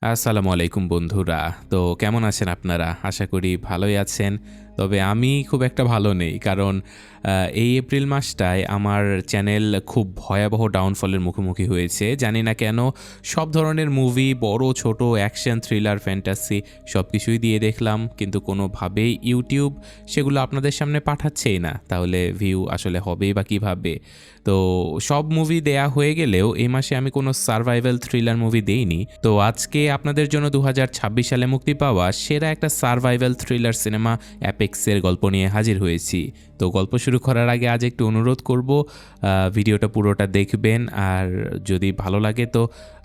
আসসালামু আলাইকুম বন্ধুরা। তো কেমন আছেন আপনারা? আশা করি ভালোই আছেন। তবে আমি খুব একটা ভালো নেই। কারণ এই এপ্রিল মাসটায় আমার চ্যানেল খুব ভয়াবহ ডাউনফলের মুখোমুখি হয়েছে। জানি না কেন সব ধরনের মুভি বড়, ছোট, অ্যাকশন, থ্রিলার, ফ্যান্টাসি সবকিছুই দিয়ে দেখলাম। কিন্তু কোনোভাবেই YouTube সেগুলো আপনাদের সামনে পাঠাচ্ছেই না। তাহলে ভিউ আসলে হবেই বা কিভাবে? তো সব মুভি দেয়া হয়ে গেলেও এই মাসে আমি কোনো সারভাইভাল থ্রিলার মুভি দেইনি। তো আজকে আপনাদের জন্য ২০২৬ সালে মুক্তি পাওয়া সেরা একটা সারভাইভাল থ্রিলার সিনেমা অ্যাপেক্সের গল্প নিয়ে হাজির হয়েছি। তো গল্প শুরু করার আগে আজ একটু অনুরোধ করব, ভিডিওটা পুরোটা দেখবেন আর যদি ভালো লাগে তো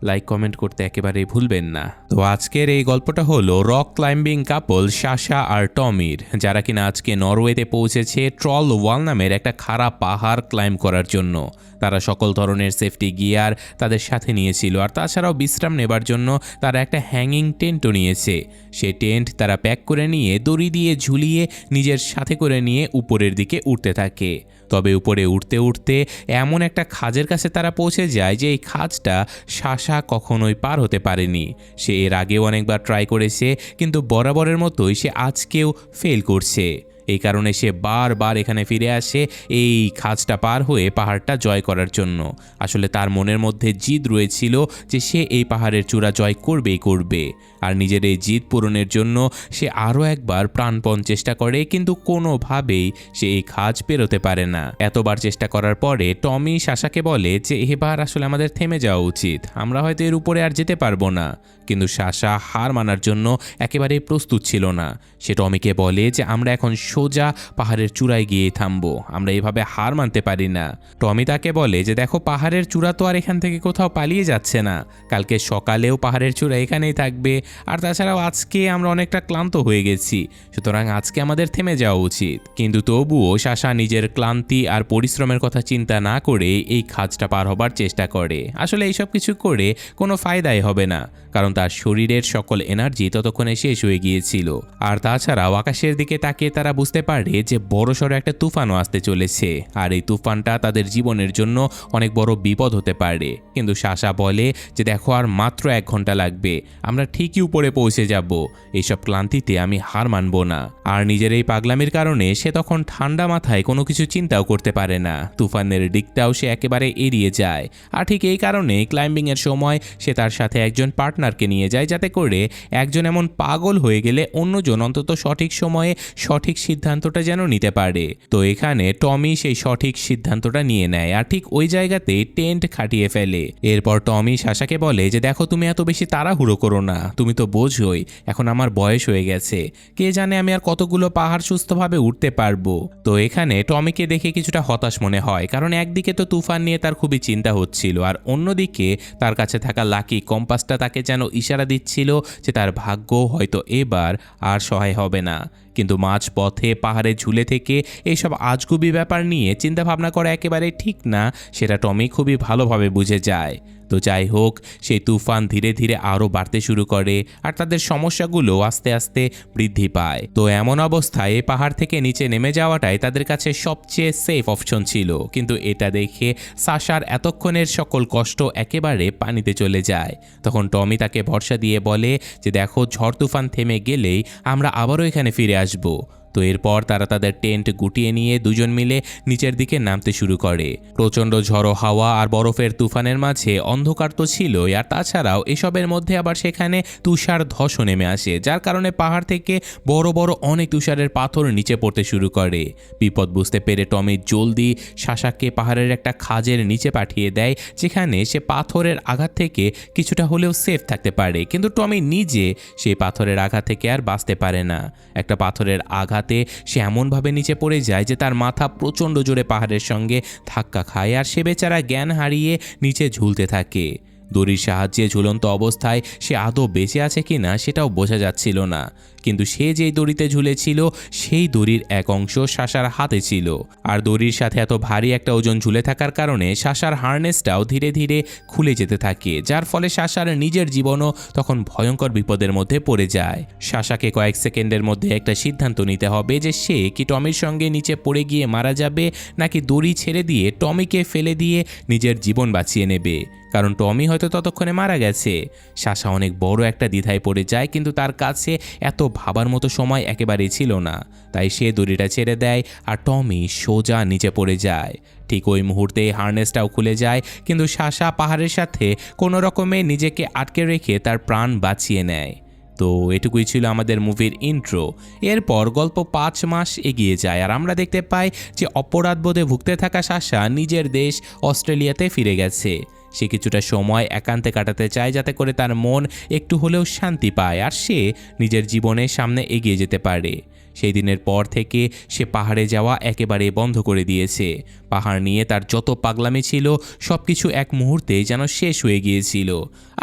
লাইক কমেন্ট করতে একেবারেই ভুলবেন না। তো আজকের এই গল্পটা হলো রক ক্লাইম্বিং কাপল সাশা আর টমির, যারা কিনা আজকে নরওয়েতে পৌঁছেছে ট্রল ওয়াল নামের একটা খাড়া পাহাড় ক্লাইম্ব করার জন্য। তারা সকল ধরনের সেফটি গিয়ার তাদের সাথে নিয়েছিল, আর তাছাড়াও বিশ্রাম নেবার জন্য তারা একটা হ্যাঙ্গিং টেন্টও নিয়েছে। সেই টেন্ট তারা প্যাক করে নিয়ে দড়ি দিয়ে ঝুলিয়ে নিজের সাথে করে নিয়ে উপরের দিকে উঠতে থাকে। তবে উপরে উঠতে উঠতে এমন একটা খাঁজের কাছে তারা পৌঁছে যায় যে এই খাঁজটা সাশা কখনোই পার হতে পারেনি। সে এর আগেও অনেকবার ট্রাই করেছে, কিন্তু বরাবরের মতোই সে আজকেও ফেল করছে। এই কারণে সে বারবার এখানে ফিরে আসে এই খাঁজটা পার হয়ে পাহাড়টা জয় করার জন্য। আসলে তার মনের মধ্যে জিদ রয়েছিল যে সে এই পাহাড়ের চূড়া জয় করবেই করবে। আর নিজের এই জিদ পূরণের জন্য সে আরও একবার প্রাণপণ চেষ্টা করে, কিন্তু কোনোভাবেই সে এই খাঁজ পেরোতে পারে না। এতবার চেষ্টা করার পরে টমি সাশাকে বলে যে এবার আসলে আমাদের থেমে যাওয়া উচিত, আমরা হয়তো এর উপরে আর যেতে পারবো না। কিন্তু সাশা হার মানার জন্য একেবারেই প্রস্তুত ছিল না। সে টমিকে বলে যে আমরা এখন সোজা পাহাড়ের চূড়ায় গিয়ে থামবো, আমরা এভাবে হার মানতে পারি না। টমি তাকে বলে যে দেখো, পাহাড়ের চূড়া তো আর এখান থেকে কোথাও পালিয়ে যাচ্ছে না, কালকে সকালেও পাহাড়ের চূড়া এখানেই থাকবে। আর তাছাড়াও আজকে আমরা অনেকটা ক্লান্ত হয়ে গেছি, সুতরাং আজকে আমাদের থেমে যাওয়া উচিত। কিন্তু তবুও সাশা নিজের ক্লান্তি আর পরিশ্রমের কথা চিন্তা না করে এই খাঁজটা পার হবার চেষ্টা করে। আসলে এইসব কিছু করে কোনো ফায়দাই হবে না, কারণ তার শরীরের সকল এনার্জি ততক্ষণে শেষ হয়ে গিয়েছিল। আর তাছাড়াও আকাশের দিকে তাকিয়ে তারা বুঝতে পারে যে বড়সড় একটা তুফানও আসতে চলেছে, আর এই তুফানটা তাদের জীবনের জন্য অনেক বড় বিপদ হতে পারে। কিন্তু সাশা বলে যে দেখো, আর মাত্র 1 ঘন্টা লাগবে, আমরা ঠিকই উপরে পৌঁছে যাব, এইসব ক্লান্তিতে আমি হার মানব না। আর নিজের এই পাগলামির কারণে সে তখন ঠান্ডা মাথায় কোনো কিছু চিন্তাও করতে পারে না, তুফানের দিকটাও সে একেবারে এড়িয়ে যায়। আর ঠিক এই কারণে ক্লাইম্বিংয়ের সময় সে তার সাথে একজন পার্টনারকে নিয়ে যায়, যাতে করে একজন এমন পাগল হয়ে গেলে অন্যজন অন্তত সঠিক সময়ে সঠিক সিদ্ধান্তটা যেন নিতে পারে। তো এখানে টমি সেই সঠিক সিদ্ধান্তটা নিয়ে নেয়, আর ঠিক ওই জায়গাতে টেন্ট খাটিয়ে ফেলে। এরপর টমি সাশাকে বলে যে দেখো, তুমি এত বেশি তাড়াহুড়ো করো না, তুমি তো বোঝোই এখন আমার বয়স হয়ে গেছে, কে জানে আমি আর কতগুলো পাহাড় সুস্থভাবে উঠতে পারবো। তো এখানে টমিকে দেখে কিছুটা হতাশ মনে হয়, কারণ একদিকে তো তুফান নিয়ে তার খুবই চিন্তা হচ্ছিল, আর অন্যদিকে তার কাছে থাকা লাকি কম্পাসটা তাকে যেন ইশারা দিচ্ছিল যে তার ভাগ্য হয়তো এবার আর সহায় হবে না। কিন্তু মাঝ পথে পাহাড়ে ঝুলে থেকে এইসব আজগুবি ব্যাপার নিয়ে চিন্তাভাবনা করা একেবারে ঠিক না, সেটা টমি খুবই ভালোভাবে বুঝে যায়। তো যাই হোক, সেই তুফান ধীরে ধীরে আরও বাড়তে শুরু করে, আর তাদের সমস্যাগুলো আস্তে আস্তে বৃদ্ধি পায়। তো এমন অবস্থায় এই পাহাড় থেকে নিচে নেমে যাওয়াটাই তাদের কাছে সবচেয়ে সেফ অপশন ছিল। কিন্তু এটা দেখে সাশার এতক্ষণের সকল কষ্ট একেবারে পানিতে চলে যায়। তখন টমি তাকে ভরসা দিয়ে বলে যে দেখো, ঝড় তুফান থেমে গেলেই আমরা আবারও এখানে ফিরে আসবো। তো এরপর তারা তাদের টেন্ট গুটিয়ে নিয়ে দুজন মিলে নিচের দিকে নামতে শুরু করে। প্রচণ্ড ঝড়ো হাওয়া আর বরফের তুফানের মাঝে অন্ধকার তো ছিলই, আর তাছাড়াও এসবের মধ্যে আবার সেখানে তুষার ধসও নেমে আসে, যার কারণে পাহাড় থেকে বড় বড় অনেক তুষারের পাথর নিচে পড়তে শুরু করে। বিপদ বুঝতে পেরে টমি জলদি সাশাকে পাহাড়ের একটা খাঁজের নিচে পাঠিয়ে দেয়, যেখানে সে পাথরের আঘাত থেকে কিছুটা হলেও সেফ থাকতে পারে। কিন্তু টমি নিজে সেই পাথরের আঘাত থেকে আর বাঁচতে পারে না। একটা পাথরের আঘাত সে এমনভাবে নিচে পড়ে যায় যে তার মাথা প্রচণ্ড জোরে পাহাড়ের সঙ্গে ধাক্কা খায়, আর সে বেচারা জ্ঞান হারিয়ে নিচে ঝুলতে থাকে। দড়ির সাহায্যে ঝুলন্ত অবস্থায় সে আদৌ বেঁচে আছে কিনা সেটাও বোঝা যাচ্ছিল না, কিন্তু সে যেই দড়িতে ঝুলেছিল সেই দড়ির এক অংশ সাশার হাতে ছিল, আর দড়ির সাথে এত ভারী একটা ওজন ঝুলে থাকার কারণে সাশার হার্নেসটাও ধীরে ধীরে খুলে যেতে থাকে, যার ফলে সাশার নিজের জীবনও তখন ভয়ঙ্কর বিপদের মধ্যে পড়ে যায়। সাশাকে কয়েক সেকেন্ডের মধ্যে একটা সিদ্ধান্ত নিতে হবে যে সে কি টমির সঙ্গে নিচে পড়ে গিয়ে মারা যাবে, নাকি দড়ি ছেড়ে দিয়ে টমিকে ফেলে দিয়ে নিজের জীবন বাঁচিয়ে নেবে। কারণ টমি হয়তো ততক্ষণে মারা গেছে। সাশা অনেক বড় একটা দ্বিধায় পড়ে যায়, কিন্তু তার কাছে এত ভাবার মতো সময় একেবারেই ছিল না। তাই সে দড়িটা ছেড়ে দেয় আর টমি সোজা নিচে পড়ে যায়। ঠিক ওই মুহূর্তে হার্নেসটাও খুলে যায়, কিন্তু সাশা পাহাড়ের সাথে কোনো রকমে নিজেকে আটকে রেখে তার প্রাণ বাঁচিয়ে নেয়। তো এটুকুই ছিল আমাদের মুভির ইন্ট্রো। এরপর গল্প 5 মাস এগিয়ে যায় আর আমরা দেখতে পাই যে অপরাধবোধে ভুগতে থাকা সাশা নিজের দেশ অস্ট্রেলিয়াতে ফিরে গেছে। সে কিছুটা সময় একান্তে কাটাতে চায়, যাতে করে তার মন একটু হলেও শান্তি পায় আর সে নিজের জীবনের সামনে এগিয়ে যেতে পারে। সেই দিনের পর থেকে সে পাহাড়ে যাওয়া একেবারে বন্ধ করে দিয়েছে। পাহাড় নিয়ে তার যত পাগলামি ছিল সব কিছু এক মুহূর্তে যেন শেষ হয়ে গিয়েছিল।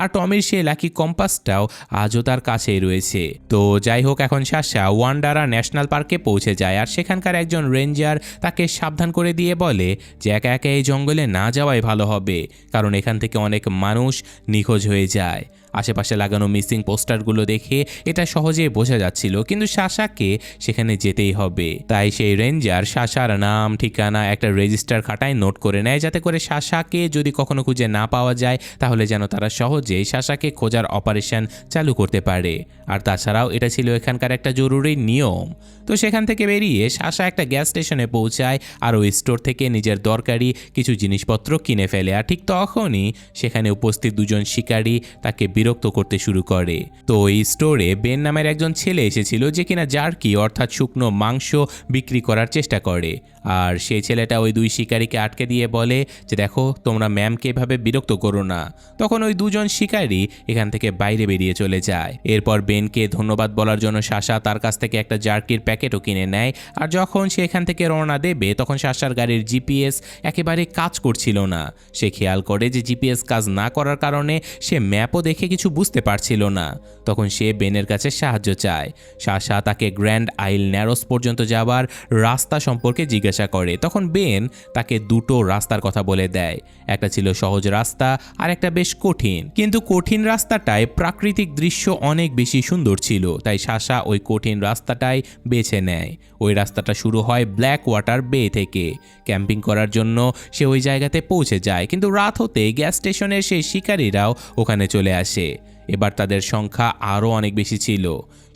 আর টমির সে লাকি কম্পাসটাও আজও তার কাছেই রয়েছে। তো যাই হোক, এখন সাশা ওয়ান্ডারা ন্যাশনাল পার্কে পৌঁছে যায় আর সেখানকার একজন রেঞ্জার তাকে সাবধান করে দিয়ে বলে যে একা একা এই জঙ্গলে না যাওয়াই ভালো হবে, কারণ এখান থেকে অনেক মানুষ নিখোঁজ হয়ে যায়। আশেপাশে লাগানো মিসিং পোস্টারগুলো দেখে এটা সহজেই বোঝা যাচ্ছিল, কিন্তু সাশাকে সেখানে যেতেই হবে। তাই সেই রেঞ্জার সাশার নাম, ঠিকানা একটা রেজিস্টার খাতায় নোট করে নেয়, যাতে করে সাশাকে যদি কখনো খুঁজে না পাওয়া যায় তাহলে যেন তারা সহজেই সাশাকে খোঁজার অপারেশন চালু করতে পারে। আর তাছাড়াও এটা ছিল এখানকার একটা জরুরি নিয়ম। তো সেখান থেকে বেরিয়ে সাশা একটা গ্যাস স্টেশনে পৌঁছায় আর ওই স্টোর থেকে নিজের দরকারি কিছু জিনিসপত্র কিনে ফেলে। আর ঠিক তখনই সেখানে উপস্থিত দুজন শিকারী তাকে বিরক্ত করতে শুরু করে। তো ওই স্টোরে বেন নামের একজন ছেলে এসেছিল, যে কিনা জার্কি অর্থাৎ শুকনো মাংস বিক্রি করার চেষ্টা করে। আর সেই ছেলেটা ওই দুই শিকারীকে আটকে দিয়ে বলে যে দেখো, তোমরা ম্যামকে এভাবে বিরক্ত করো না। তখন ওই দুজন শিকারী এখান থেকে বাইরে বেরিয়ে চলে যায়। এরপর বেনকে ধন্যবাদ বলার জন্য সাশা তার কাছ থেকে একটা জার্কির প্যাকেটও কিনে নেয়। আর যখন সে এখান থেকে রওনা দেবে তখন সাশার গাড়ির জিপিএস একেবারে কাজ করছিল না। সে খেয়াল করে যে জিপিএস কাজ না করার কারণে সে ম্যাপও দেখে কিছু বুঝতে পারছিল না। তখন সে বেনের কাছে সাহায্য চায়। সাশা তাকে গ্র্যান্ড আইল ন্যারোস পর্যন্ত যাবার রাস্তা সম্পর্কে জিজ্ঞাসা করে। তখন বেন তাকে দুটো রাস্তার কথা বলে দেয়। একটা ছিল সহজ রাস্তা আর একটা বেশ কঠিন, কিন্তু কঠিন রাস্তাটায় প্রাকৃতিক দৃশ্য অনেক বেশি সুন্দর ছিল। তাই সাশা ওই কঠিন রাস্তাটাই বেছে নেয়। ওই রাস্তাটা শুরু হয় ব্ল্যাক ওয়াটার বে থেকে। ক্যাম্পিং করার জন্য সে ওই জায়গাতে পৌঁছে যায়, কিন্তু রাত হতে গ্যাস স্টেশনের সেই শিকারীরাও ওখানে চলে আসে। এবার তাদের সংখ্যা আরও অনেক বেশি ছিল।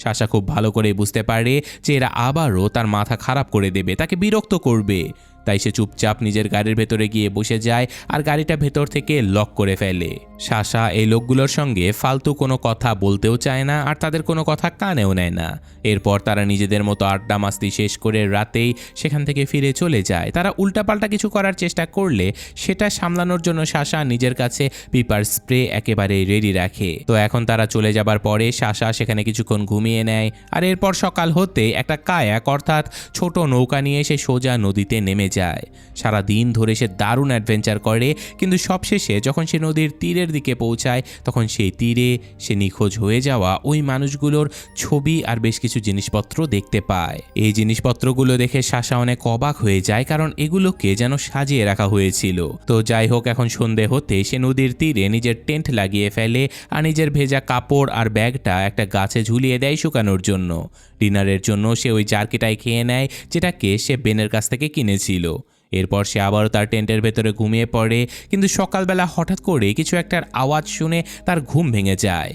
সাশা খুব ভালো করে বুঝতে পারে যে এরা আবারও তার মাথা খারাপ করে দেবে, তাকে বিরক্ত করবে। তাই সে চুপচাপ নিজের গাড়ির ভেতরে গিয়ে বসে যায় আর গাড়িটা ভেতর থেকে লক করে ফেলে। সাশা এই লোকগুলোর সঙ্গে ফালতু কোনো কথা বলতেও চায় না আর তাদের কোনো কথা কানেও নেয় না। এরপর তারা নিজেদের মতো আড্ডা মাস্তি শেষ করে রাতেই সেখান থেকে ফিরে চলে যায়। তারা উল্টাপাল্টা কিছু করার চেষ্টা করলে সেটা সামলানোর জন্য সাশা নিজের কাছে পিপার স্প্রে একেবারে রেডি রাখে। তো এখন তারা চলে যাবার পরে সাশা সেখানে কিছুক্ষণ ঘুমিয়ে নেয়। আর এরপর সকাল হতে একটা কায়াক অর্থাৎ ছোট নৌকা নিয়ে সে সোজা নদীতে নেমে যায়। সারা দিন ধরে সে দারুণ অ্যাডভেঞ্চার করে, কিন্তু সবশেষে যখন সে নদীর তীরের দিকে পৌঁছায় তখন সেই তীরে সে নিখোঁজ হয়ে যাওয়া ওই মানুষগুলোর ছবি আর বেশ কিছু জিনিসপত্র দেখতে পায়। এই জিনিসপত্রগুলো দেখে সাশা অনেক অবাক হয়ে যায়, কারণ এগুলোকে যেন সাজিয়ে রাখা হয়েছিল। তো যাই হোক, এখন সন্ধে হতে সে নদীর তীরে নিজের টেন্ট লাগিয়ে ফেলে আর নিজের ভেজা কাপড় আর ব্যাগটা একটা গাছে ঝুলিয়ে দেয় শুকানোর জন্য। ডিনারের জন্য সে ওই জার্কিটাই খেয়ে নেয়, যেটাকে সে বেনের কাছ থেকে কিনেছিল। এরপর সে আবারও তার টেন্টের ভেতরে ঘুমিয়ে পড়ে, কিন্তু সকালবেলা হঠাৎ করে কিছু একটার আওয়াজ শুনে তার ঘুম ভেঙে যায়।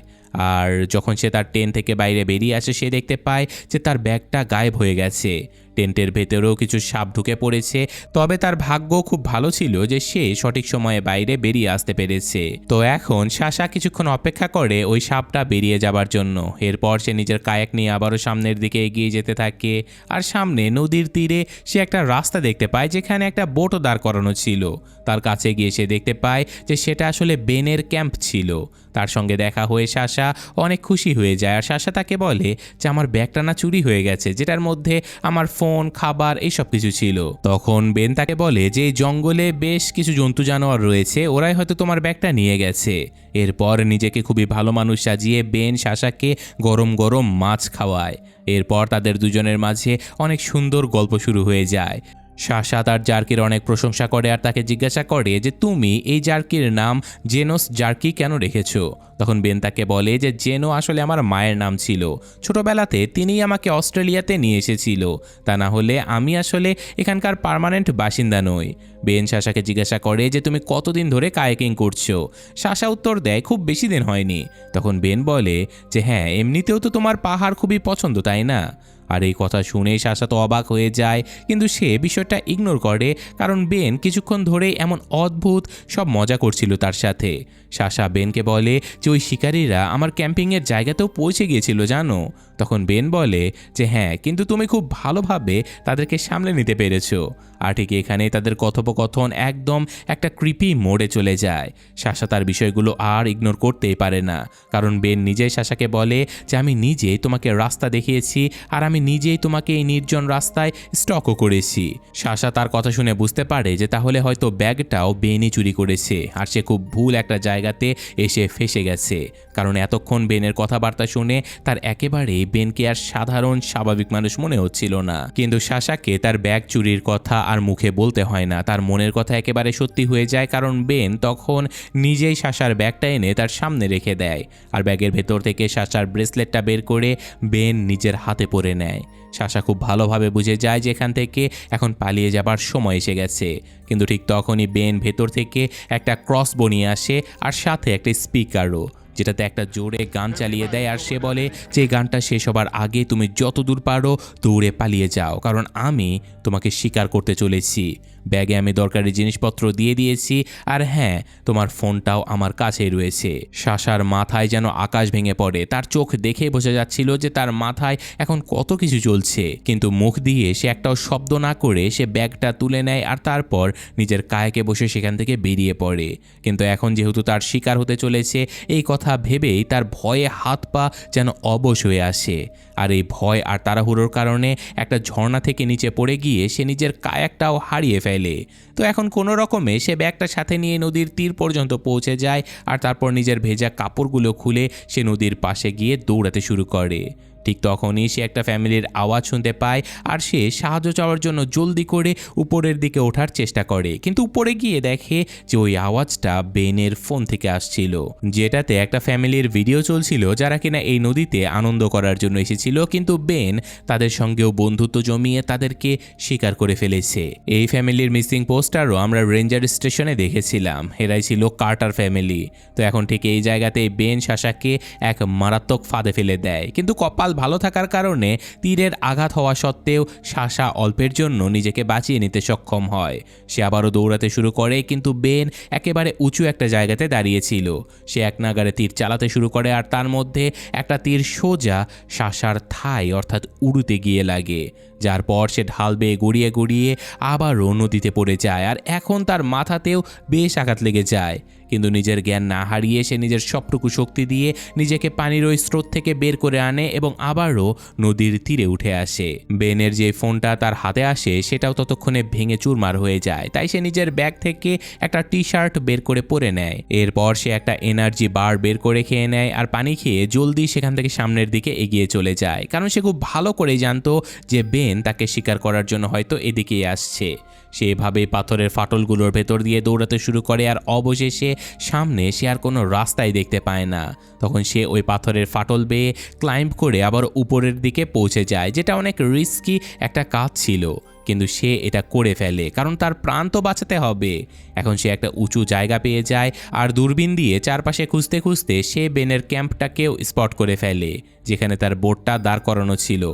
আর যখন সে তার টেন্ট থেকে বাইরে বেরিয়ে আসে সে দেখতে পায় যে তার ব্যাগটা গায়েব হয়ে গেছে। টেন্টের ভেতরেও কিছু সাপ ঢুকে পড়েছে, তবে তার ভাগ্য খুব ভালো ছিল যে সে সঠিক সময়ে বাইরে বেরিয়ে আসতে পেরেছে। তো এখন সাশা কিছুক্ষণ অপেক্ষা করে ওই সাপটা বেরিয়ে যাবার জন্য। এরপর সে নিজের কায়াক নিয়ে আবারও সামনের দিকে এগিয়ে যেতে থাকে। আর সামনে নদীর তীরে সে একটা রাস্তা দেখতে পায় যেখানে একটা বোটও দাঁড় করানো ছিল। তার কাছে গিয়ে সে দেখতে পায় যে সেটা আসলে বেনের ক্যাম্প ছিল। তার সঙ্গে দেখা হয়ে সাশা অনেক খুশি হয়ে যায়। আর সাশা তাকে বলে যে আমার ব্যাগটা না চুরি হয়ে গেছে, যেটার মধ্যে আমার ফোন, খাবার এইসব কিছু ছিল। তখন বেন তাকে বলে যে এই জঙ্গলে বেশ কিছু জন্তু জানোয়ার রয়েছে, ওরাই হয়তো তোমার ব্যাগটা নিয়ে গেছে। এরপর নিজেকে খুবই ভালো মানুষ সাজিয়ে বেন সাশাকে গরম গরম মাছ খাওয়ায়। এরপর তাদের দুজনের মাঝে অনেক সুন্দর গল্প শুরু হয়ে যায়। সাশা তার জার্কির অনেক প্রশংসা করে আর তাকে জিজ্ঞাসা করে যে তুমি এই জার্কির নাম জেনোস জার্কি কেন রেখেছ। তখন বেন তাকে বলে যে জেনো আসলে আমার মায়ের নাম ছিল, ছোটবেলাতে তিনিই আমাকে অস্ট্রেলিয়াতে নিয়ে এসেছিল, তা না হলে আমি আসলে এখানকার পার্মানেন্ট বাসিন্দা নই। বেন সাশাকে জিজ্ঞাসা করে যে তুমি কতদিন ধরে কায়াকিং করছো। সাশা উত্তর দেয় খুব বেশি দিন হয়নি। তখন বেন বলে যে হ্যাঁ, এমনিতেও তো তোমার পাহাড় খুবই পছন্দ তাই না। আর এই কথা শুনে সাশা তো অবাক হয়ে যায়, কিন্তু সে বিষয়টা ইগনোর করে, কারণ বেন কিছুক্ষণ ধরেই এমন অদ্ভুত সব মজা করছিল তার সাথে। সাশা বেনকে বলে যে ওই শিকারীরা আমার ক্যাম্পিংয়ের জায়গাতেও পৌঁছে গিয়েছিল জানো। তখন বেন বলে যে হ্যাঁ, কিন্তু তুমি খুব ভালোভাবে তাদেরকে সামলে নিতে পেরেছো। আর ঠিক এখানেই তাদের কথোপকথন একদম একটা ক্রিপি মোড়ে চলে যায়। সাশা তার বিষয়গুলো আর ইগনোর করতেই পারে না, কারণ বেন নিজেই সাশাকে বলে যে আমি নিজেই তোমাকে রাস্তা দেখিয়েছি আর আমি নিজেই তোমাকে এই নির্জন রাস্তায় স্টকও করেছি। সাশা তার কথা শুনে বুঝতে পারে যে তাহলে হয়তো ব্যাগটাও বেনই চুরি করেছে, আর সে খুব ভুল একটা জায়গাতে এসে ফেসে গেছে, কারণ এতক্ষণ বেনের কথাবার্তা শুনে তার একেবারেই বেনকে আর সাধারণ স্বাভাবিক মানুষ মনে হচ্ছিল না। কিন্তু সাশাকে তার ব্যাগ চুরির কথা আর মুখে বলতে হয় না, তার মনের কথা একেবারে সত্যি হয়ে যায়, কারণ বেন তখন নিজেই সাশার ব্যাগটা এনে তার সামনে রেখে দেয়। আর ব্যাগের ভেতর থেকে সাশার ব্রেসলেটটা বের করে বেন নিজের হাতে পরে নেয়। সাশা খুব ভালোভাবে বুঝে যায় যে এখান থেকে এখন পালিয়ে যাবার সময় এসে গেছে, কিন্তু ঠিক তখনই বেন ভেতর থেকে একটা ক্রস বনিয়ে আসে আর সাথে একটা স্পিকারও, যেটাতে একটা জোরে গান চালিয়ে দেয়। আর সে বলে যে গানটা শেষ হবার আগে তুমি যত দূর পারো দৌড়ে পালিয়ে যাও, কারণ আমি তোমাকে শিকার করতে চলেছি। ব্যাগে আমি দরকারি জিনিসপত্র দিয়ে দিয়েছি, আর হ্যাঁ, তোমার ফোনটাও আমার কাছেই রয়েছে। সাশার মাথায় যেন আকাশ ভেঙে পড়ে, তার চোখ দেখে বোঝা যাচ্ছিল যে তার মাথায় এখন কত কিছু চলছে, কিন্তু মুখ দিয়ে সে একটাও শব্দ না করে সে ব্যাগটা তুলে নেয় আর তারপর নিজের কায়াকে বসে সেখান থেকে বেরিয়ে পড়ে। কিন্তু এখন যেহেতু তার শিকার হতে চলেছে, এই কথা ভেবেই তার ভয়ে হাত পা যেন অবশ হয়ে আসে। আর এই ভয় আর তাড়াহুড়োর কারণে একটা ঝর্ণা থেকে নিচে পড়ে গিয়ে সে নিজের কায়াকটাও হারিয়ে ফেলে। তো এখন কোনো রকমে সে ব্যাগটা সাথে নিয়ে নদীর তীর পর্যন্ত পৌঁছে যায়, আর তারপর নিজের ভেজা কাপড়গুলো খুলে সে নদীর পাশে গিয়ে দৌড়াতে শুরু করে। ঠিক তখনই সে একটা ফ্যামিলির আওয়াজ শুনতে পায়, আর সে সাহায্য চাওয়ার জন্য জলদি করে উপরের দিকে ওঠার চেষ্টা করে, কিন্তু উপরে গিয়ে দেখে যে ওই আওয়াজটা বেনের ফোন থেকে আসছিল, যেটাতে একটা ফ্যামিলির ভিডিও চলছিল যারা কিনা এই নদীতে আনন্দ করার জন্য এসেছিল, কিন্তু বেন তাদের সঙ্গেও বন্ধুত্ব জমিয়ে তাদেরকে শিকার করে ফেলেছে। এই ফ্যামিলির মিসিং পোস্টারও আমরা রেঞ্জার স্টেশনে দেখেছিলাম, এরাই ছিল কার্টার ফ্যামিলি। তো এখন ঠিক এই জায়গাতেই বেন সাশাকে এক মারাত্মক ফাঁদে ফেলে দেয়, কিন্তু কপাল ভালো থাকার কারণে তীরের আঘাত হওয়া সত্ত্বেও সাশা অল্পের জন্য নিজেকে বাঁচিয়ে নিতে সক্ষম হয়। সে আবারও দৌড়াতে শুরু করে, কিন্তু বেন একেবারে উঁচু একটা জায়গাতে দাঁড়িয়েছিল। সে এক নাগারে তীর চালাতে শুরু করে, আর তার মধ্যে একটা তীর সোজা সাশার থাই অর্থাৎ উড়ুতে গিয়ে লাগে, যার পর সে ঢাল বেয়ে গড়িয়ে গড়িয়ে আবারও নদীতে পড়ে যায়। আর এখন তার মাথাতেও বেশ আঘাত লেগে যায়, কিন্তু নিজের জ্ঞান না হারিয়ে সে নিজের সবটুকু শক্তি দিয়ে নিজেকে পানির ওই স্রোত থেকে বের করে আনে এবং আবারও নদীর তীরে উঠে আসে। বেনের যে ফোনটা তার হাতে আসে সেটাও ততক্ষণে ভেঙে চুরমার হয়ে যায়, তাই সে নিজের ব্যাগ থেকে একটা টি শার্ট বের করে পরে নেয়। এরপর সে একটা এনার্জি বার বের করে খেয়ে নেয়, আর পানি খেয়ে জলদি সেখান থেকে সামনের দিকে এগিয়ে চলে যায়, কারণ সে খুব ভালো করেই জানতো যে বেন তাকে শিকার করার জন্য হয়তো এদিকেই আসছে। সে এভাবে পাথরের ফাটলগুলোর ভেতর দিয়ে দৌড়াতে শুরু করে, আর অবশেষে সামনে সে আর কোনো রাস্তাই দেখতে পায় না। তখন সে ওই পাথরের ফাটল বেয়ে ক্লাইম্ব করে আবার উপরের দিকে পৌঁছে যায়, যেটা অনেক রিস্কি একটা কাজ ছিল, কিন্তু সে এটা করে ফেলে কারণ তার প্রাণ তো বাঁচাতে হবে। এখন সে একটা উঁচু জায়গা পেয়ে যায়, আর দূরবীন দিয়ে চারপাশে খুঁজতে খুঁজতে সে বেনের ক্যাম্পটাকেও স্পট করে ফেলে, যেখানে তার বোটটা দাঁড় করানো ছিল।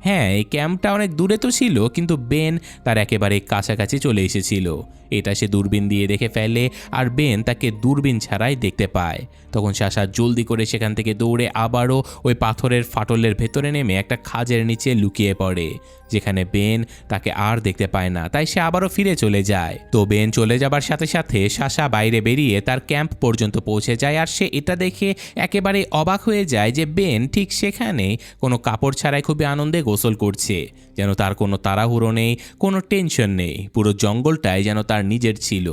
হ্যাঁ, এই ক্যাম্পটা অনেক দূরে তো ছিল, কিন্তু বেন তার একেবারে কাছাকাছি চলে এসেছিল। এটা সে দূরবীন দিয়ে দেখে ফেলে, আর বেন তাকে দূরবীন ছাড়াই দেখতে পায়। তখন সাশা জলদি করে সেখান থেকে দৌড়ে আবারও ওই পাথরের ফাটলের ভেতরে নেমে একটা খাঁজের নিচে লুকিয়ে পড়ে, যেখানে বেন তাকে আর দেখতে পায় না, তাই সে আবারও ফিরে চলে যায়। তো বেন চলে যাবার সাথে সাথে সাশা বাইরে বেরিয়ে তার ক্যাম্প পর্যন্ত পৌঁছে যায়, আর সে এটা দেখে একেবারে অবাক হয়ে যায় যে বেন ঠিক সেখানে কোনো কাপড় ছাড়াই খুবই আনন্দে গোসল করছে, যেন তার কোনো তাড়াহুড়ো নেই, কোনো টেনশন নেই, পুরো জঙ্গলটাই যেন তার নিজের ছিল।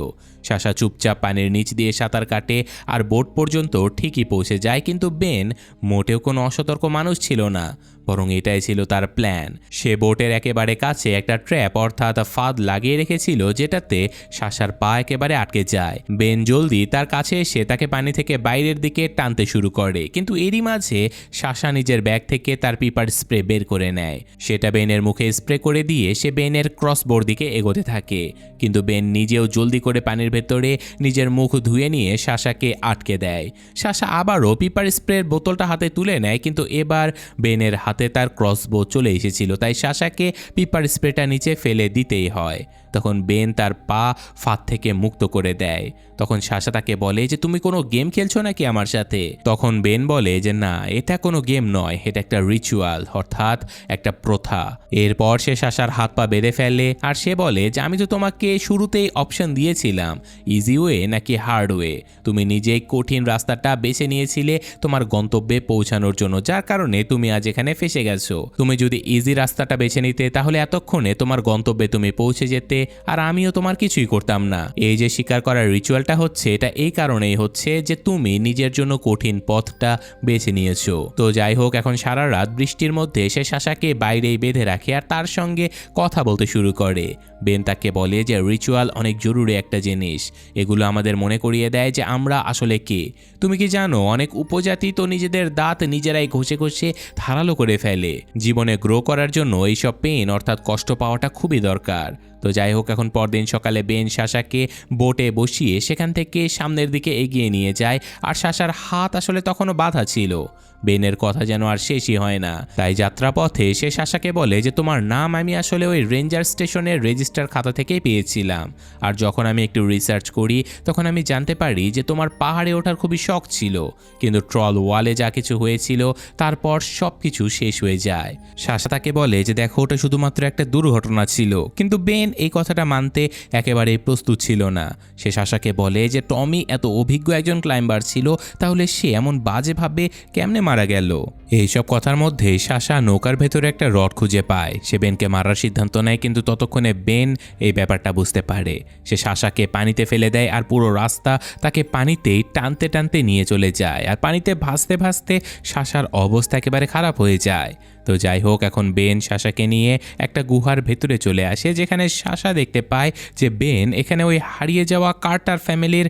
সাশা চুপচাপ পানির নিচ দিয়ে সাঁতার কাটে আর বোট পর্যন্ত ঠিকই পৌঁছে যায়, কিন্তু বেন মোটেও কোনো অসতর্ক মানুষ ছিল না, বরং এটাই ছিল তার প্ল্যান। সে বোটের একেবারে কাছে একটা ট্র্যাপ অর্থাৎ ফাঁদ লাগিয়ে রেখেছিল, যেটাতে সাশার পা একেবারে আটকে যায়। বেন জলদি তার কাছে এসে তাকে পানি থেকে বাইরের দিকে টানতে শুরু করে, কিন্তু এরই মাঝে সাশা নিজের ব্যাগ থেকে তার পিপার স্প্রে বের করে নেয়। সেটা বেনের মুখে স্প্রে করে দিয়ে সে বেনের ক্রসবোর দিকে এগোতে থাকে, কিন্তু বেন নিজেও জলদি করে পানির ভেতরে নিজের মুখ ধুয়ে নিয়ে সাশাকে আটকে দেয়। সাশা আবারও পিপার স্প্রের বোতলটা হাতে তুলে নেয়, কিন্তু এবার বেনের হাতে তার ক্রসবো চলে এসেছিল, তাই সাশাকে পিপার স্প্রেটা নিচে ফেলে দিতেই হয়। তখন বেন তার পা ফাঁদ থেকে মুক্ত করে দেয়। তখন সাশা তাকে বলে যে তুমি কোনো গেম খেলছো নাকি আমার সাথে? তখন বেন বলে যে না, এটা কোনো গেম নয়, এটা একটা রিচুয়াল অর্থাৎ একটা প্রথা। এরপর সে সাশার হাত পা বেঁধে ফেলে আর সে বলে যে আমি তো তোমাকে শুরুতেই অপশন দিয়েছিলাম, ইজি ওয়ে নাকি হার্ড ওয়ে। তুমি নিজেই কঠিন রাস্তাটা বেছে নিয়েছিলে তোমার গন্তব্যে পৌঁছানোর জন্য, যার কারণে তুমি আজ এখানে ফেসে গেছো। তুমি যদি ইজি রাস্তাটা বেছে নিতে তাহলে এতক্ষণে তোমার গন্তব্যে তুমি পৌঁছে যেতে, আর আমিও তোমার কিছুই করতাম না। এই যে স্বীকার করার রিচুয়ালটা হচ্ছে, এটা এই কারণেই হচ্ছে যে তুমি নিজের জন্য কঠিন পথটা বেছে নিয়েছো। তো যাই হোক, এখন সারা রাত বৃষ্টির মধ্যে সে সাশাকে বাইরেই বেঁধে রাখে আর তার সঙ্গে কথা বলতে শুরু করে। বেন তাকে বলে যে রিচুয়াল অনেক জরুরি একটা জিনিস, এগুলো আমাদের মনে করিয়ে দেয় যে আমরা আসলে কে। তুমি কি জানো, অনেক উপজাতি তো নিজেদের দাঁত নিজেরাই ঘষে ঘষে ধারালো করে ফেলে। জীবনে গ্রো করার জন্য এইসব পেন অর্থাৎ কষ্ট পাওয়াটা খুবই দরকার। তো যাই হোক, এখন পরদিন সকালে বেন সাশাকে বোটে বসিয়ে সেখান থেকে সামনের দিকে এগিয়ে নিয়ে যায়, আর সাশার হাত আসলে তখনও বাঁধা ছিল। বেনের কথা যেন আর শেষই হয় না, তাই যাত্রাপথে সে সাশাকে বলে যে তোমার নাম আমি আসলে ওই রেঞ্জার স্টেশনের রেজিস্টার খাতা থেকেই পেয়েছিলাম, আর যখন আমি একটু রিসার্চ করি তখন আমি জানতে পারি যে তোমার পাহাড়ে ওঠার খুবই শখ ছিল, কিন্তু ট্রল ওয়ালে যা কিছু হয়েছিল তারপর সব কিছু শেষ হয়ে যায়। সাশা তাকে বলে যে দেখো, ওটা শুধুমাত্র একটা দুর্ঘটনা ছিল, কিন্তু বেন এই কথাটা মানতে একেবারেই প্রস্তুত ছিল না। সে সাশাকে বলে যে টমি এত অভিজ্ঞ একজন ক্লাইম্বার ছিল, তাহলে সে এমন বাজেভাবে কেমনে মারা গেল? এইসব কথার মধ্যে সাশা নৌকার ভেতরে একটা রড খুঁজে পায়। সে বেনকে মারার সিদ্ধান্ত নেয়, কিন্তু ততক্ষণে বেন এই ব্যাপারটা বুঝতে পারে। সে সাশাকে পানিতে ফেলে দেয় আর পুরো রাস্তা তাকে পানিতেই টানতে টানতে নিয়ে চলে যায়, আর পানিতে ভাসতে ভাসতে সাশার অবস্থা একেবারে খারাপ হয়ে যায়। তো যাই হোক, এখন বেন সাশাকে নিয়ে একটা গুহার ভেতরে চলে আসে, যেখানে সাশা দেখতে পায় যে বেন এখানে ওই হারিয়ে যাওয়া কার্টার ফ্যামিলির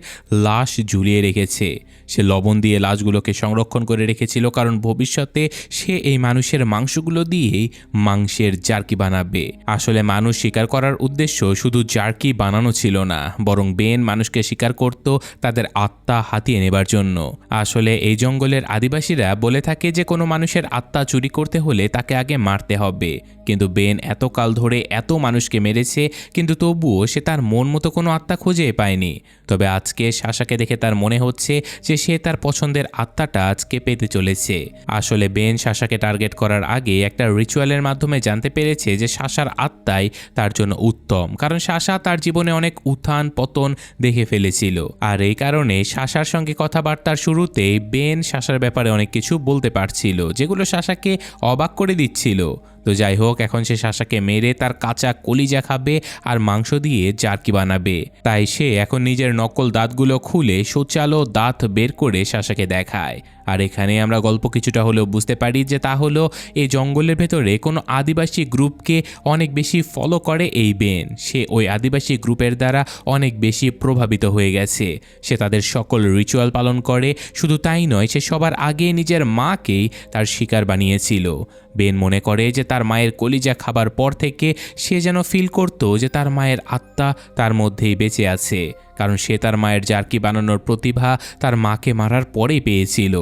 লাশ ঝুলিয়ে রেখেছে। সে লবণ দিয়ে লাশগুলোকে সংরক্ষণ করে রেখেছিল, কারণ ভবিষ্যতে সে এই মানুষের মাংসগুলো দিয়েই মাংসের জার্কি বানাবে। আসলে মানুষ শিকার করার উদ্দেশ্য শুধু জার্কি বানানো ছিল না, বরং বেন মানুষকে শিকার করত তাদের আত্মা হাতিয়ে নেবার জন্য। আসলে এই জঙ্গলের আদিবাসীরা বলে থাকে যে কোনো মানুষের আত্মা চুরি করতে হলে তাকে আগে মারতে হবে, কিন্তু বেন এতকাল ধরে এত মানুষকে মেরেছে, কিন্তু তবুও সে তার মন মতো কোনো আত্মা খুঁজে পায়নি। তবে আজকে সাশাকে দেখে তার মনে হচ্ছে যে সে তার পছন্দের আত্মাটা আজকে পেতে চলেছে। আসলে বেন সাশাকে টার্গেট করার আগে একটা রিচুয়ালের মাধ্যমে জানতে পেরেছে যে সাশার আত্মাই তার জন্য উত্তম, কারণ সাশা তার জীবনে অনেক উত্থান পতন দেখে ফেলেছিল। আর এই কারণে সাশার সঙ্গে কথাবার্তার শুরুতেই বেন সাশার ব্যাপারে অনেক কিছু বলতে পারছিল, যেগুলো সাশাকে অবাক করে দিচ্ছিল। তো যাই হোক, এখন সে সাশাকে মেরে তার কাঁচা কলিজা খাবে আর মাংস দিয়ে জার্কি বানাবে। তাই সে এখন নিজের নকল দাঁতগুলো খুলে সোচালো দাঁত বের করে সাশাকে দেখায়। আর এখানে আমরা গল্প কিছুটা হলেও বুঝতে পারি যে তা হলো এই জঙ্গলের ভেতরে কোনো আদিবাসী গ্রুপকে অনেক বেশি ফলো করে এই বেন। সে ওই আদিবাসী গ্রুপের দ্বারা অনেক বেশি প্রভাবিত হয়ে গেছে। সে তাদের সকল রিচুয়াল পালন করে, শুধু তাই নয়, সে সবার আগে নিজের মাকেই তার শিকার বানিয়েছিল। বেন মনে করে যে তার মায়ের কলিজা খাবার পর থেকে সে যেন ফিল করতো যে তার মায়ের আত্মা তার মধ্যেই বেঁচে আছে, কারণ সে তার মায়ের জার্কি বানানোর প্রতিভা তার মাকে মারার পরেই পেয়েছিল,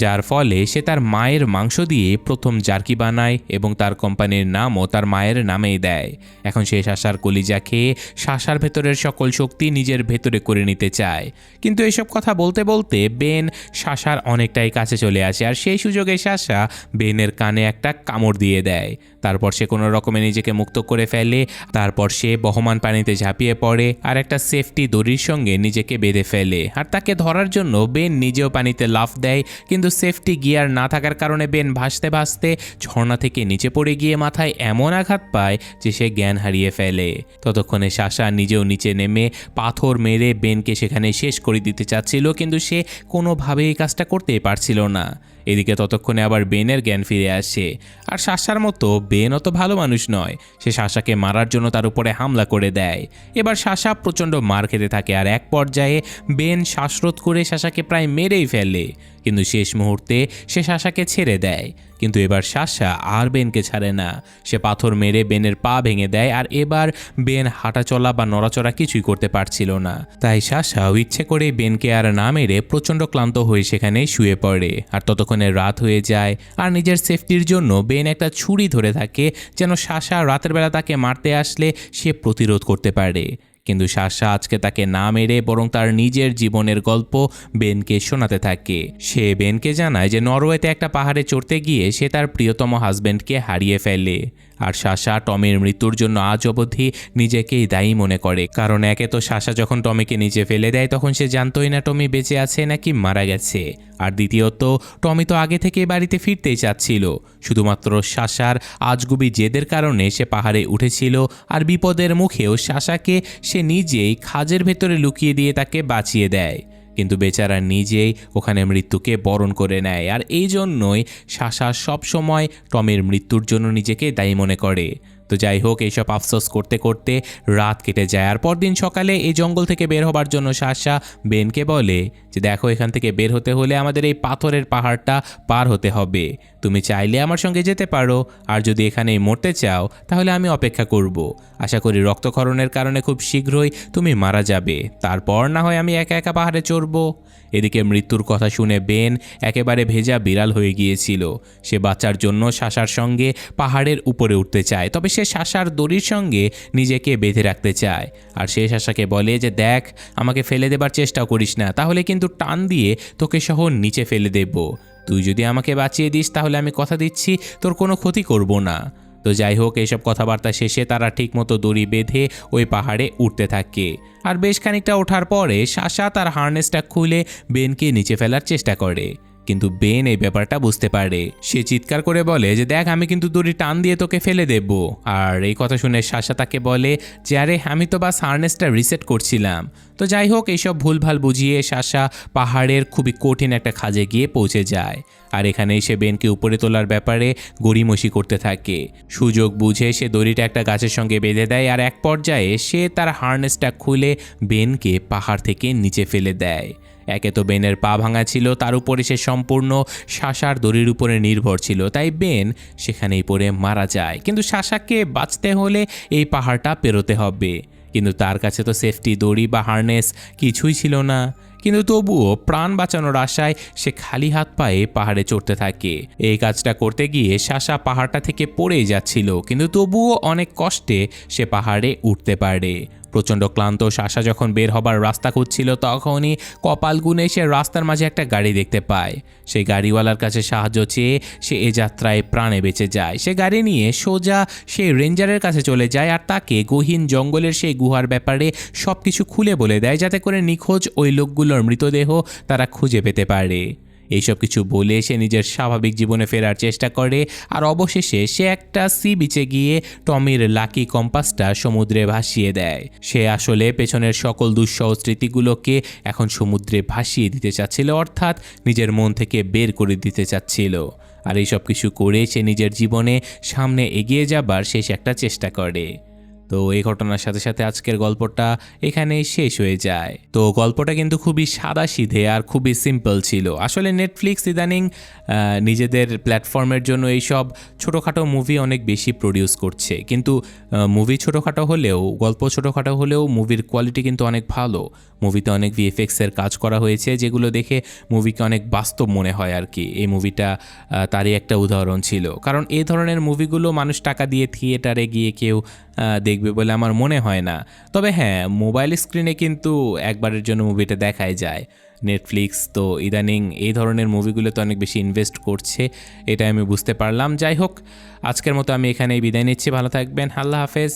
যার ফলে সে তার মায়ের মাংস দিয়ে প্রথম জার্কি বানায় এবং তার কোম্পানির নামও তার মায়ের নামেই দেয়। এখন সে সাশার কলিজা খেয়ে সাশার ভেতরের সকল শক্তি নিজের ভেতরে করে নিতে চায়, কিন্তু এসব কথা বলতে বলতে বেন সাশার অনেকটাই কাছে চলে আসে, আর সেই সুযোগে সাশা বেনের কানে একটা কামড় দিয়ে দেয়। তারপর সে কোনো রকমে নিজেকে মুক্ত করে ফেলে। তারপর সে বহমান পানিতে ঝাঁপিয়ে পড়ে আর একটা সেফটি দড়ির সঙ্গে নিজেকে বেঁধে ফেলে আর তাকে ধরার জন্য বেন নিজেও পানিতে লাফ দেয়, কিন্তু সেফটি গিয়ার না থাকার কারণে বেন ভাসতে ভাসতে ঝর্ণা থেকে নিচে পড়ে গিয়ে মাথায় এমন আঘাত পায় যে সে জ্ঞান হারিয়ে ফেলে। ততক্ষণে সাশা নিজেও নিচে নেমে পাথর মেরে বেনকে সেখানে শেষ করে দিতে চাচ্ছিল, কিন্তু সে কোনোভাবেই এই কাজটা করতেই পারছিল না। এদিকে ততক্ষণে আবার বেনের জ্ঞান ফিরে আসে, আর সাশার মতো বেন অত ভালো মানুষ নয়। সে সাশাকে মারার জন্য তার উপরে হামলা করে দেয়। এবার সাশা প্রচণ্ড মার খেতে থাকে, আর এক পর্যায়ে বেন শ্বাসরোধ করে সাশাকে প্রায় মেরেই ফেলে, কিন্তু শেষ মুহূর্তে সে সাশাকে ছেড়ে দেয়। কিন্তু এবার সাশা আর বেনকে ছাড়ে না। সে পাথর মেরে বেনের পা ভেঙে দেয়, আর এবার বেন হাঁটাচলা বা নড়াচড়া কিছুই করতে পারছিল না। তাই সাশাও ইচ্ছে করে বেনকে আর না মেরে প্রচণ্ড ক্লান্ত হয়ে সেখানে শুয়ে পড়ে। আর ততক্ষণে রাত হয়ে যায়, আর নিজের সেফটির জন্য বেন একটা ছুরি ধরে থাকে, যেন সাশা রাতের বেলা তাকে মারতে আসলে সে প্রতিরোধ করতে পারে। কিন্তু সাশা আজকে তাকে না মেরে বরং তার নিজের জীবনের গল্প বেনকে শোনাতে থাকে। সে বেনকে জানায় যে নরওয়েতে একটা পাহাড়ে চড়তে গিয়ে সে তার প্রিয়তম হাজব্যান্ডকে হারিয়ে ফেলে, আর সাশা টমির মৃত্যুর জন্য আজ অবধি নিজেকেই দায়ী মনে করে। কারণ একে তো সাশা যখন টমিকে নিচে ফেলে দেয় তখন সে জানতোই না টমি বেঁচে আছে নাকি মারা গেছে, আর দ্বিতীয়ত টমি তো আগে থেকে বাড়িতে ফিরতেই চাচ্ছিল। শুধুমাত্র সাশার আজগুবি জেদের কারণে সে পাহাড়ে উঠেছিল, আর বিপদের মুখেও সাশাকে সে নিজেই খাজের ভেতরে লুকিয়ে দিয়ে তাকে বাঁচিয়ে দেয়। কিন্তু বেচারা নিজেই ওখানে মৃত্যুকে বরণ করে নেয়, আর এই জন্যই সাশা সবসময় টমির মৃত্যুর জন্য নিজেকে দায়ী মনে করে। তো যাই হোক, এইসব আফসোস করতে করতে রাত কেটে যায়, আর পরদিন সকালে এই জঙ্গল থেকে বের হবার জন্য সাশা বেনকে বলে যে দেখো, এখান থেকে বের হতে হলে আমাদের এই পাথরের পাহাড়টা পার হতে হবে। তুমি চাইলে আমার সঙ্গে যেতে পারো, আর যদি এখানেই মরতে চাও তাহলে আমি অপেক্ষা করব। আশা করি রক্তক্ষরণের কারণে খুব শীঘ্রই তুমি মারা যাবে, তারপর না হয় আমি একা একা পাহাড়ে চড়ব। এদিকে মৃত্যুর কথা শুনে বেন একেবারে ভেজা বিড়াল হয়ে গিয়েছিল। সে বাচ্চার জন্য সাশার সঙ্গে পাহাড়ের উপরে উঠতে চায়, তবে সে সাশার দড়ির সঙ্গে নিজেকে বেঁধে রাখতে চায়। আর সে সাশাকে বলে যে দেখ, আমাকে ফেলে দেবার চেষ্টা করিস না, তাহলে কিন্তু টান দিয়ে তোকে সহ নিচে ফেলে দেব। তুই যদি আমাকে বাঁচিয়ে দিস তাহলে আমি কথা দিচ্ছি তোর কোনো ক্ষতি করব না। তো যাই হোক, এইসব কথাবার্তা শেষে তারা ঠিকমতো দড়ি বেঁধে ওই পাহাড়ে উঠতে থাকে। আর বেশ খানিকটা ওঠার পরে সাশা তার হার্নেসটা খুলে বেনকে নিচে ফেলার চেষ্টা করে, কিন্তু বেন এই ব্যাপারটা বুঝতে পারে। সে চিৎকার করে বলে যে দেখ, আমি কিন্তু দড়ি টান দিয়ে তোকে ফেলে দেব। আর এই কথা শুনে সাশা তাকে বলে যে আরে, আমি তো বাস হার্নেসটা রিসেট করছিলাম। তো যাই হোক, এইসব ভুলভাল বুঝিয়ে সাশা পাহাড়ের খুবই কঠিন একটা খাঁজে গিয়ে পৌঁছে যায়। আর এখানে সে বেনকে উপরে তোলার ব্যাপারে গড়িমসি করতে থাকে। সুযোগ বুঝে সে দড়িটা একটা গাছের সঙ্গে বেঁধে দেয়, আর এক পর্যায়ে সে তার হার্নেসটা খুলে বেনকে পাহাড় থেকে নিচে ফেলে দেয়। একে তো বেনের পা ভাঙা ছিল, তার উপরে সে সম্পূর্ণ সাশার দড়ির উপরে নির্ভর ছিল, তাই বেন সেখানেই পড়ে মারা যায়। কিন্তু সাশাকে বাঁচতে হলে এই পাহাড়টা পেরোতে হবে, কিন্তু তার কাছে তো সেফটি দড়ি বা হার্নেস কিছুই ছিল না। কিন্তু তবুও প্রাণ বাঁচানোর আশায় সে খালি হাত পায়ে পাহাড়ে চড়তে থাকে। এই কাজটা করতে গিয়ে সাশা পাহাড়টা থেকে পড়েই যাচ্ছিল, কিন্তু তবুও অনেক কষ্টে সে পাহাড়ে উঠতে পারে। প্রচণ্ড ক্লান্ত সাশা যখন বের হবার রাস্তা খুঁজছিল তখনই কপাল গুনে সে রাস্তার মাঝে একটা গাড়ি দেখতে পায়। সেই গাড়িওয়ালার কাছে সাহায্য চেয়ে সে এ যাত্রায় প্রাণে বেঁচে যায়। সে গাড়ি নিয়ে সোজা সেই রেঞ্জারের কাছে চলে যায়, আর তাকে গহীন জঙ্গলের সেই গুহার ব্যাপারে সব কিছু খুলে বলে দেয়, যাতে করে নিখোঁজ ওই লোকগুলোর মৃতদেহ তারা খুঁজে পেতে পারে। এইসব কিছু বলে সে নিজের স্বাভাবিক জীবনে ফেরার চেষ্টা করে, আর অবশেষে সে একটা সি বিচে গিয়ে টমির লাকি কম্পাসটা সমুদ্রে ভাসিয়ে দেয়। সে আসলে পেছনের সকল দুঃসহ স্মৃতিগুলোকে এখন সমুদ্রে ভাসিয়ে দিতে চাচ্ছিল, অর্থাৎ নিজের মন থেকে বের করে দিতে চাচ্ছিল। আর এইসব কিছু করে সে নিজের জীবনে সামনে এগিয়ে যাবার শেষ একটা চেষ্টা করে। তো এই ঘটনার সাথে সাথে আজকের গল্পটা এখানেই শেষ হয়ে যায়। তো গল্পটা কিন্তু খুবই সাদাসিধে আর খুবই সিম্পল ছিল। আসলে নেটফ্লিক্স ইদানিং নিজেদের প্ল্যাটফর্মের জন্য এইসব ছোটোখাটো মুভি অনেক বেশি প্রডিউস করছে, কিন্তু মুভি ছোটোখাটো হলেও, গল্প ছোটোখাটো হলেও মুভির কোয়ালিটি কিন্তু অনেক ভালো। মুভিতে অনেক ভিএফএক্সের কাজ করা হয়েছে, যেগুলো দেখে মুভিকে অনেক বাস্তব মনে হয় আর কি। এই মুভিটা তারই একটা উদাহরণ ছিল, কারণ এই ধরনের মুভিগুলো মানুষ টাকা দিয়ে থিয়েটারে গিয়ে কেউ দেখবে বলে আমার মনে হয় না। তবে হ্যাঁ, মোবাইল স্ক্রিনে কিন্তু একবারের জন্য মুভিটা দেখাই যায়। নেটফ্লিক্স তো ইদানিং এই ধরনের মুভিগুলোতে অনেক বেশি ইনভেস্ট করছে, এটা আমি বুঝতে পারলাম। যাই হোক, আজকের মতো আমি এখানেই বিদায় নিচ্ছি। ভালো থাকবেন, আল্লাহ হাফেজ।